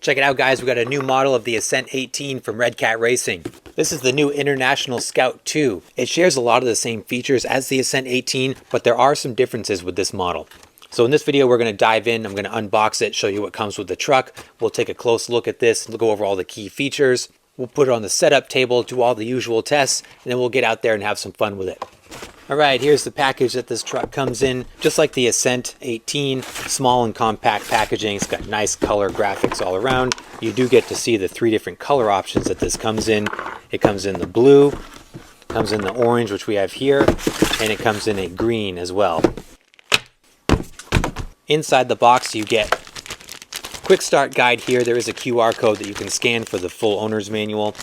Check it out, guys. We got a new model of the Ascent 18 from Red Cat Racing. This is the new International Scout 2. It shares a lot of the same features as the Ascent 18, but there are some differences with this model. So in this video, we're going to dive in. I'm going to unbox it, show you what comes with the truck. We'll take a close look at this and go over all the key features. We'll put it on the setup table, do all the usual tests, and then we'll get out there and have some fun with it. All right, here's the package that this truck comes in. Just like the Ascent 18, small and compact packaging. It's got nice color graphics all around. You do get to see the 3 different color options that this comes in. It comes in the blue, comes in the orange, which we have here, and it comes in a green as well. Inside the box, you get quick start guide here. There is a QR code that you can scan for the full owner's manual.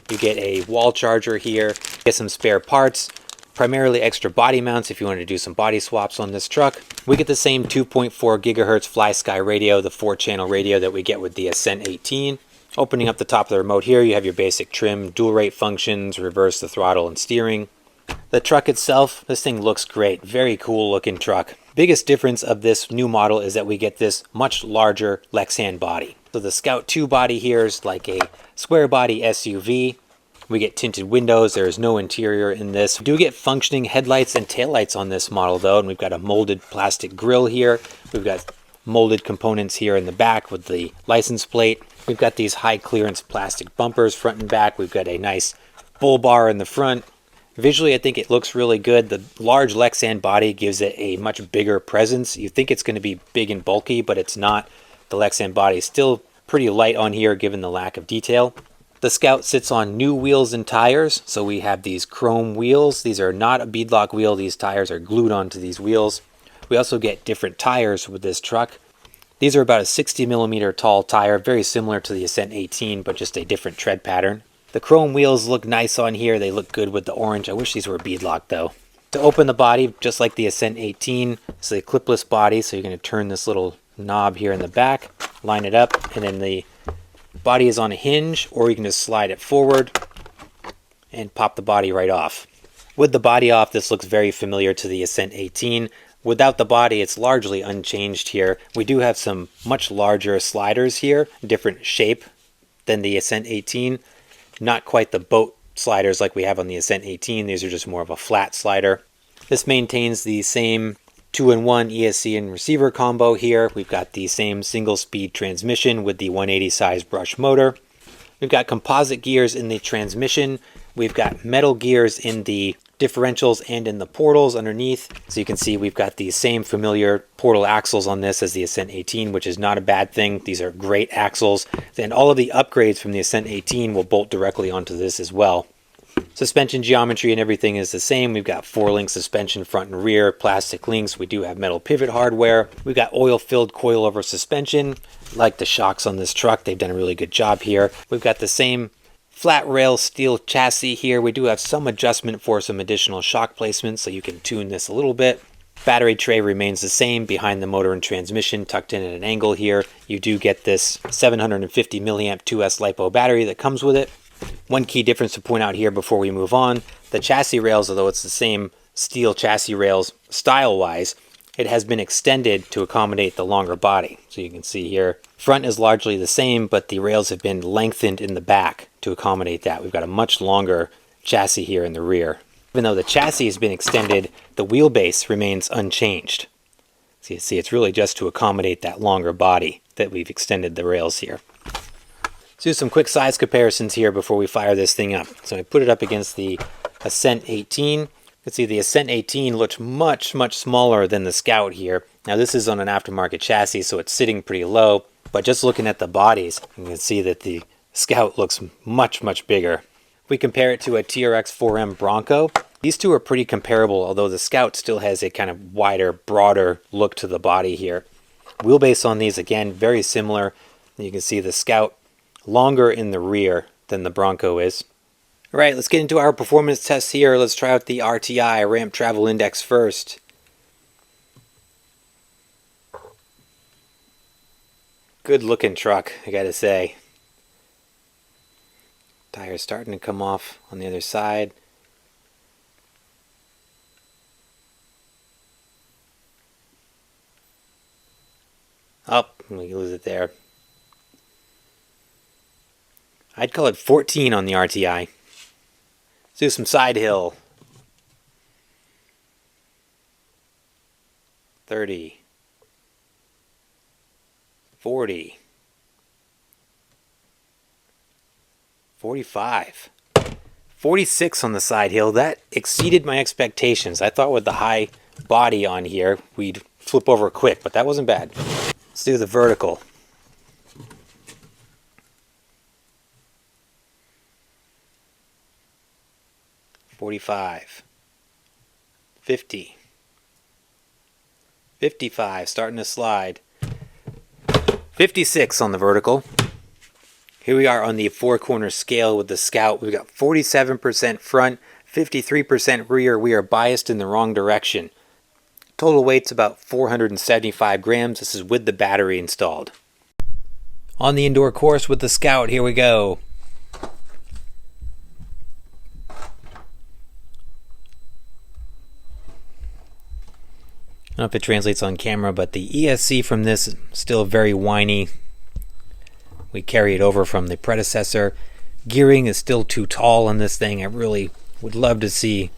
You get a wall charger here, get some spare parts, primarily extra body mounts if you want to do some body swaps on this truck. We get the same 2.4 gigahertz Fly Sky radio, the 4-channel radio that we get with the Ascent 18. Opening up the top of the remote here, you have your basic trim, dual rate functions, reverse the throttle and steering. The truck itself, this thing looks great. Very cool looking truck. Biggest difference of this new model is that we get this much larger Lexan body. So the Scout 2 body here is like a square body SUV. We get tinted windows. There is no interior in this. We do get functioning headlights and taillights on this model though, and we've got a molded plastic grille here. We've got molded components here in the back with the license plate. We've got these high clearance plastic bumpers front and back. We've got a nice bull bar in the front. Visually, I think it looks really good. The large Lexan body gives it a much bigger presence. You think it's going to be big and bulky, but it's not. The Lexan body is still pretty light on here given the lack of detail. The Scout sits on new wheels and tires, so we have these chrome wheels. These are not a beadlock wheel. These tires are glued onto these wheels. We also get different tires with this truck. These are about a 60 millimeter tall tire, very similar to the Ascent 18, but just a different tread pattern. The chrome wheels look nice on here. They look good with the orange. I wish these were beadlock though. To open the body, just like the Ascent 18, it's a clipless body, so you're going to turn this little knob here in the back, line it up, and then the body is on a hinge, or you can just slide it forward and pop the body right off. With the body off, this looks very familiar to the Ascent 18. Without the body, it's largely unchanged here. We do have some much larger sliders here, different shape than the Ascent 18. Not quite the boat sliders like we have on the Ascent 18. These are just more of a flat slider. This maintains the same 2-in-1 ESC and receiver combo here. We've got the same single speed transmission with the 180 size brush motor. We've got composite gears in the transmission. We've got metal gears in the differentials and in the portals underneath. So you can see we've got the same familiar portal axles on this as the Ascent 18, which is not a bad thing. These are great axles. And all of the upgrades from the Ascent 18 will bolt directly onto this as well. Suspension geometry and everything is the same. We've got 4-link suspension front and rear, plastic links. We do have metal pivot hardware. We've got oil-filled coilover suspension. Like the shocks on this truck, they've done a really good job here. We've got the same flat rail steel chassis here. We do have some adjustment for some additional shock placements, so you can tune this a little bit. Battery tray remains the same behind the motor and transmission, tucked in at an angle here. You do get this 750 milliamp 2S LiPo battery that comes with it. One key difference to point out here before we move on, the chassis rails, although it's the same steel chassis rails style-wise, it has been extended to accommodate the longer body. So you can see here, front is largely the same, but the rails have been lengthened in the back to accommodate that. We've got a much longer chassis here in the rear. Even though the chassis has been extended, the wheelbase remains unchanged. So you see, it's really just to accommodate that longer body that we've extended the rails here. Let's do some quick size comparisons here before we fire this thing up. So I put it up against the Ascent 18. You can see the Ascent 18 looks much smaller than the Scout here. Now this is on an aftermarket chassis, so it's sitting pretty low. But just looking at the bodies, you can see that the Scout looks much bigger. If we compare it to a TRX 4M Bronco, these two are pretty comparable, although the Scout still has a kind of wider, broader look to the body here. Wheelbase on these, again, very similar. You can see the Scout longer in the rear than the Bronco is. All right, let's get into our performance tests here. Let's try out the RTI, Ramp Travel Index first. Good looking truck, I gotta say. Tires starting to come off on the other side. Oh, we lose it there. I'd call it 14 on the RTI. Let's do some side hill. 30. 40. 45. 46 on the side hill. That exceeded my expectations. I thought with the high body on here, we'd flip over quick, but that wasn't bad. Let's do the vertical. 45. 50. 55, starting to slide. 56 on the vertical. Here we are on the four-corner scale with the Scout. We've got 47% front, 53% rear. We are biased in the wrong direction. Total weight's about 475 grams. This is with the battery installed. On the indoor course with the Scout, here we go. I don't know if it translates on camera, but the ESC from this is still very whiny. We carry it over from the predecessor. Gearing is still too tall on this thing. I really would love to see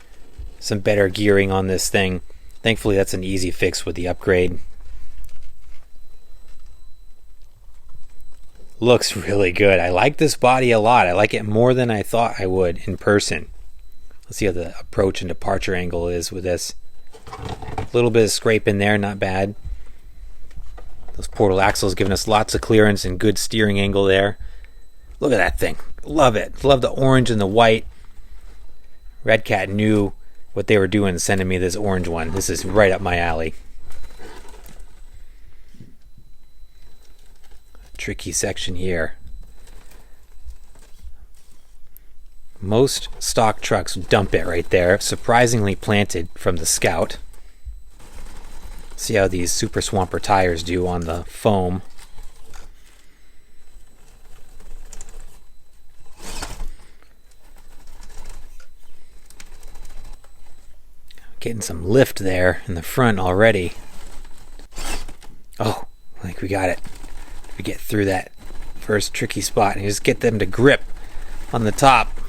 some better gearing on this thing. Thankfully, that's an easy fix with the upgrade. Looks really good. I like this body a lot. I like it more than I thought I would in person. Let's see how the approach and departure angle is with this. A little bit of scrape in there, not bad. Those portal axles giving us lots of clearance and good steering angle there. Look at that thing. Love it. Love the orange and the white. Red Cat knew what they were doing sending me this orange one. This is right up my alley. Tricky section here. Most stock trucks dump it right there. Surprisingly planted from the Scout. See how these Super Swamper tires do on the foam. Getting some lift there in the front already. Oh, I think we got it. We get through that first tricky spot and just get them to grip on the top.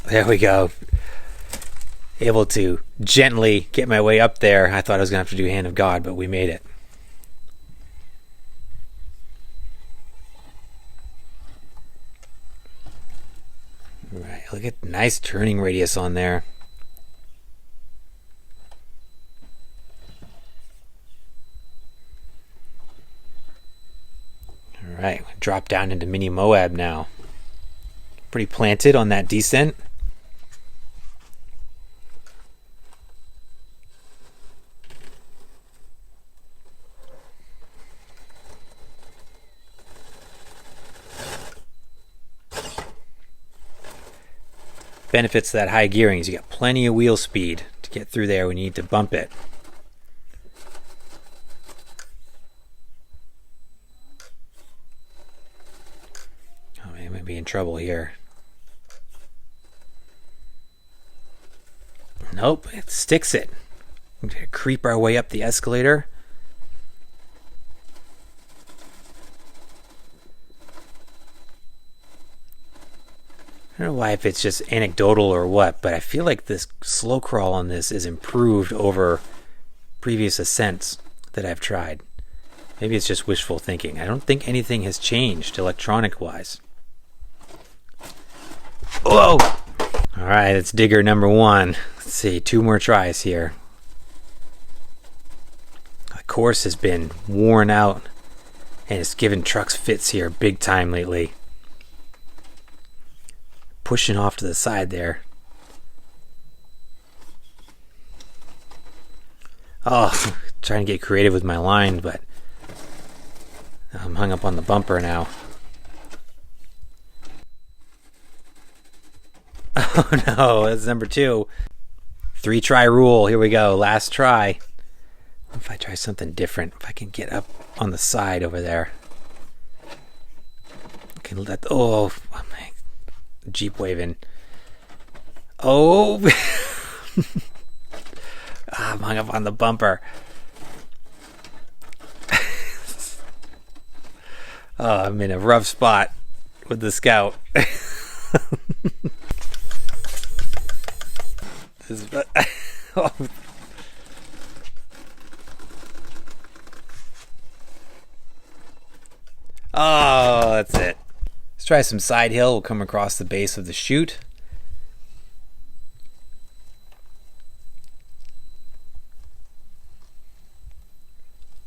There we go. Able to gently get my way up there. I thought I was going to have to do Hand of God, but we made it. Right, look at nice turning radius on there. Alright, drop down into Mini Moab now. Pretty planted on that descent. Benefits of that high gearing is you got plenty of wheel speed to get through there when you need to bump it. Oh man, I might be in trouble here. Nope, it sticks it. We're gonna creep our way up the escalator. I don't know why, if it's just anecdotal or what, but I feel like this slow crawl on this is improved over previous Ascents that I've tried. Maybe it's just wishful thinking. I don't think anything has changed electronic-wise. Whoa! Alright, it's digger number one. Let's see, 2 more tries here. The course has been worn out, and it's given trucks fits here big time lately. Pushing off to the side there. Oh, trying to get creative with my line, but I'm hung up on the bumper now. Oh no, that's number 2. 3-try rule. Here we go. Last try. What if I try something different? If I can get up on the side over there. I can let. Oh my. Jeep waving. Oh! I'm hung up on the bumper. Oh, I'm in a rough spot with the Scout. Oh. Oh, that's it. Let's try some side hill. We'll come across the base of the chute.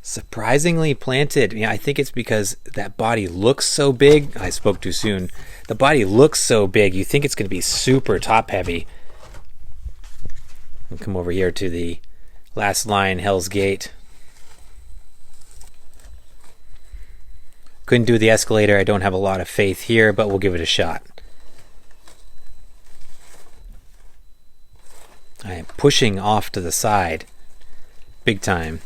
Surprisingly planted. Yeah, I think it's because that body looks so big. I spoke too soon. The body looks so big, you think it's going to be super top heavy. We'll come over here to the last line, Hell's Gate. Couldn't do the escalator. I don't have a lot of faith here, but we'll give it a shot. I am pushing off to the side. Big time.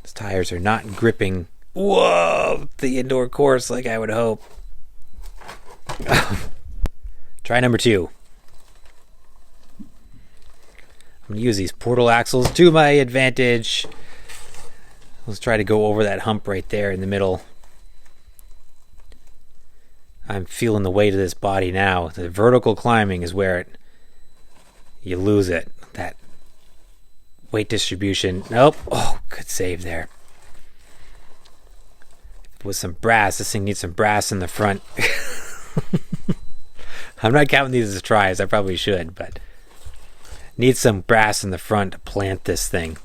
These tires are not gripping. Whoa! The indoor course like I would hope. Try number 2. I'm going to use these portal axles to my advantage. Let's try to go over that hump right there in the middle. I'm feeling the weight of this body now. The vertical climbing is where you lose it. That weight distribution. Nope. Oh, good save there. With some brass. This thing needs some brass in the front. I'm not counting these as tries. I probably should, but need some brass in the front to plant this thing.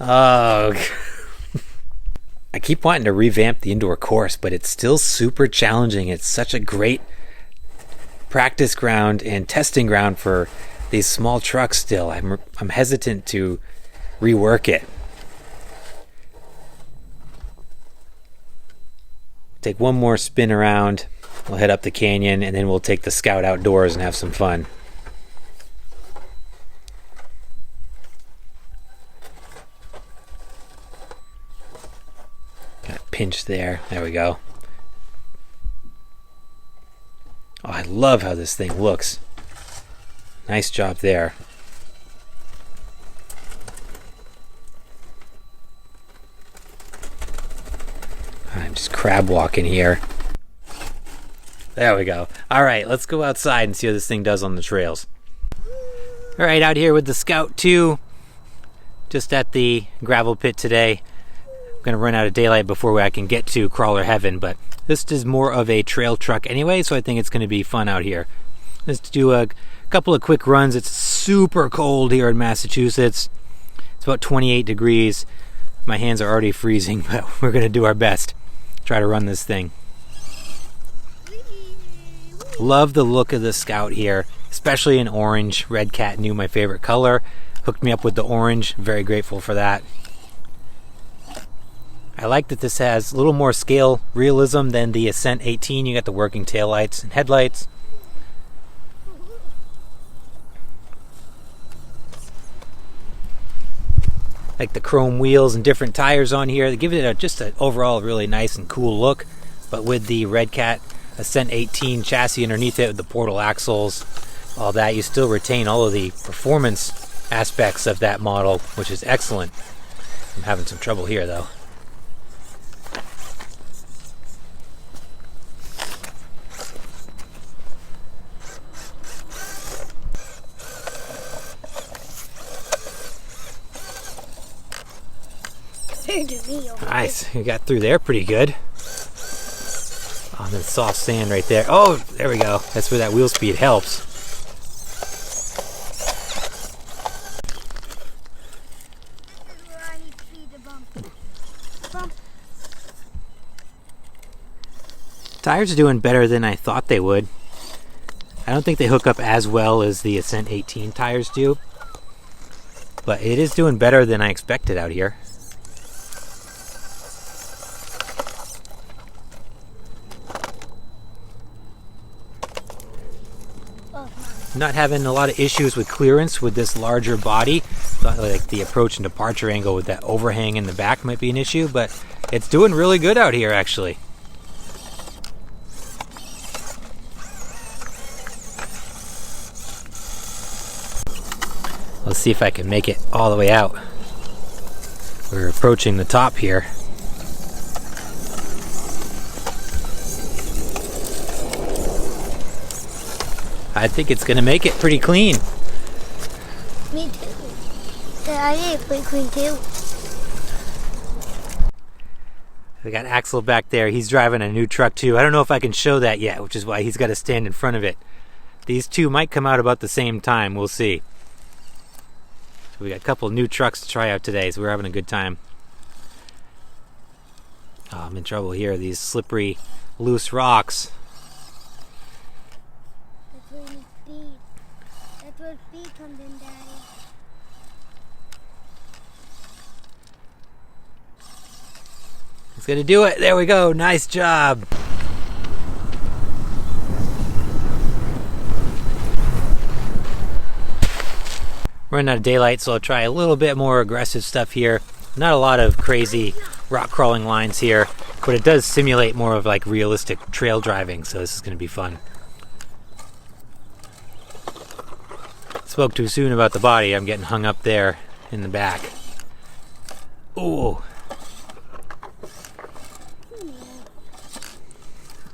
Oh, I keep wanting to revamp the indoor course, but it's still super challenging. It's such a great practice ground and testing ground for these small trucks still. I'm hesitant to rework it. Take one more spin around. We'll head up the canyon, and then we'll take the Scout outdoors and have some fun. Pinch there. There we go. Oh, I love how this thing looks. Nice job there. I'm just crab walking here. There we go. All right, let's go outside and see how this thing does on the trails. All right, out here with the Scout 2, just at the gravel pit today. I'm going to run out of daylight before I can get to Crawler Heaven, but this is more of a trail truck anyway, so I think it's going to be fun out here. Let's do a couple of quick runs. It's super cold here in Massachusetts. It's about 28 degrees. My hands are already freezing, but we're going to do our best. Try to run this thing. Love the look of the Scout here, especially in orange. Red Cat knew my favorite color. Hooked me up with the orange. Very grateful for that. I like that this has a little more scale realism than the Ascent 18. You got the working taillights and headlights. Like the chrome wheels and different tires on here. They give it just an overall really nice and cool look. But with the Red Cat Ascent 18 chassis underneath it, with the portal axles, all that, you still retain all of the performance aspects of that model, which is excellent. I'm having some trouble here though. Nice, you got through there pretty good. On the soft sand right there. Oh, there we go. That's where that wheel speed helps. Tires are doing better than I thought they would. I don't think they hook up as well as the Ascent 18 tires do, but it is doing better than I expected out here. Not having a lot of issues with clearance with this larger body. Thought like the approach and departure angle with that overhang in the back might be an issue, but it's doing really good out here actually. see if I can make it all the way out. We're approaching the top here. I think it's gonna make it pretty clean. Me too. I did pretty clean too. We got Axel back there. He's driving a new truck too. I don't know if I can show that yet, which is why he's got to stand in front of it. These two might come out about the same time. We'll see. So we got a couple new trucks to try out today, so we're having a good time. Oh, I'm in trouble here. These slippery, loose rocks. That's where you speed. That's where speed comes in, Daddy. It's gonna do it. There we go. Nice job. Running out of daylight, so I'll try a little bit more aggressive stuff here. Not a lot of crazy rock crawling lines here, but it does simulate more of like realistic trail driving, so this is gonna be fun. Spoke too soon about the body. I'm getting hung up there in the back. Ooh.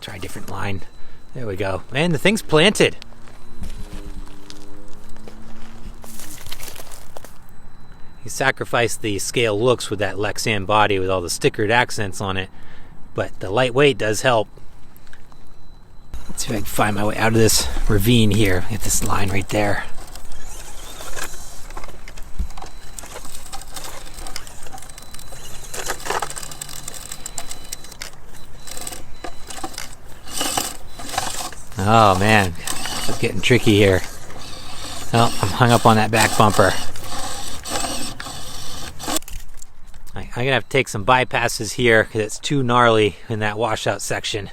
Try a different line. There we go. And the thing's planted. He sacrificed the scale looks with that Lexan body with all the stickered accents on it, but the lightweight does help. Let's see if I can find my way out of this ravine here. Get this line right there. Oh man, it's getting tricky here. Oh, I'm hung up on that back bumper. I'm gonna have to take some bypasses here because it's too gnarly in that washout section.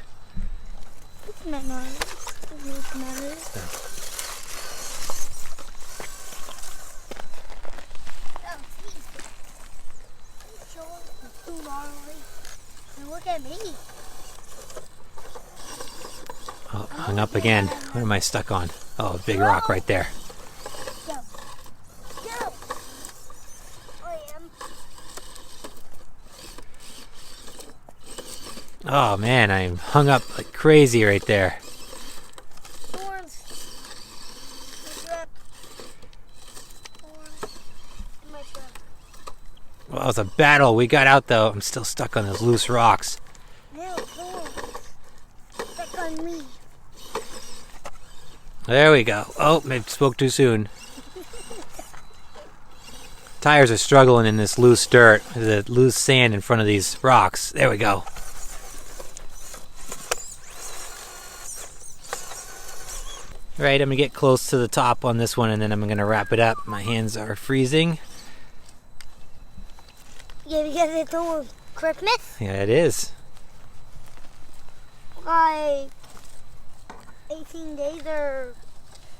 It's not gnarly. It's gnarly. Oh, geez. It's too gnarly. And look at me. Oh, hung up again. What am I stuck on? Oh, a big rock right there. Go. Go. I am. Oh man, I'm hung up like crazy right there. Thorns. Thorns in my truck. Well, it was a battle. We got out though. I'm still stuck on those loose rocks. No, thorns. Stuck on me. There we go. Oh, maybe spoke too soon. Tires are struggling in this loose dirt, the loose sand in front of these rocks. There we go. All right, I'm gonna get close to the top on this one and then I'm gonna wrap it up. My hands are freezing. Yeah, because it's almost Christmas. Yeah, it is. Like 18 days or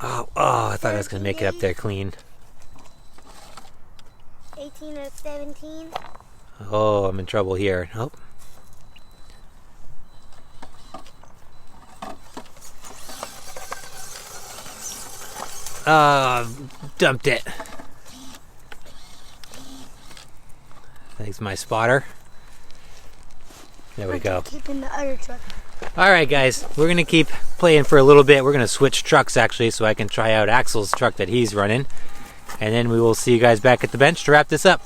Oh, I thought I was gonna make it up there clean. 18 or 17. Oh, I'm in trouble here. Oh. Dumped it. Thanks, my spotter. There we go. Keeping the other truck. All right, guys, we're gonna keep playing for a little bit. We're gonna switch trucks actually, so I can try out Axel's truck that he's running, and then we will see you guys back at the bench to wrap this up.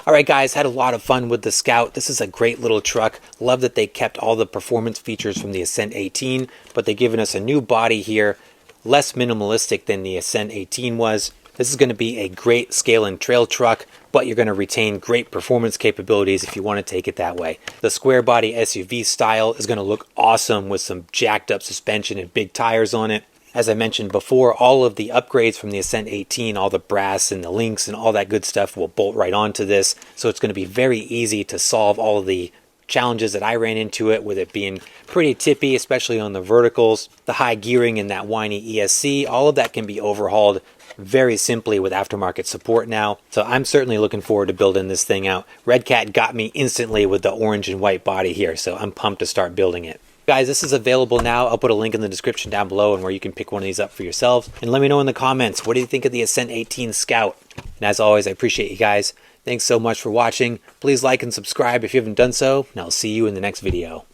All right, guys, had a lot of fun with the Scout. This is a great little truck. Love that they kept all the performance features from the Ascent 18, but they've given us a new body here, less minimalistic than the Ascent 18 was. This is going to be a great scale and trail truck, but you're going to retain great performance capabilities if you want to take it that way. The square body SUV style is going to look awesome with some jacked up suspension and big tires on it. As I mentioned before, all of the upgrades from the Ascent 18, all the brass and the links and all that good stuff will bolt right onto this. So it's going to be very easy to solve all of the challenges that I ran into it, with it being pretty tippy, especially on the verticals, the high gearing and that whiny ESC. All of that can be overhauled very simply with aftermarket support now. So I'm certainly looking forward to building this thing out. Red Cat got me instantly with the orange and white body here, so I'm pumped to start building it. Guys, this is available now. I'll put a link in the description down below and where you can pick one of these up for yourselves. And let me know in the comments, what do you think of the Ascent 18 Scout? And as always, I appreciate you guys. Thanks so much for watching. Please like and subscribe if you haven't done so, and I'll see you in the next video.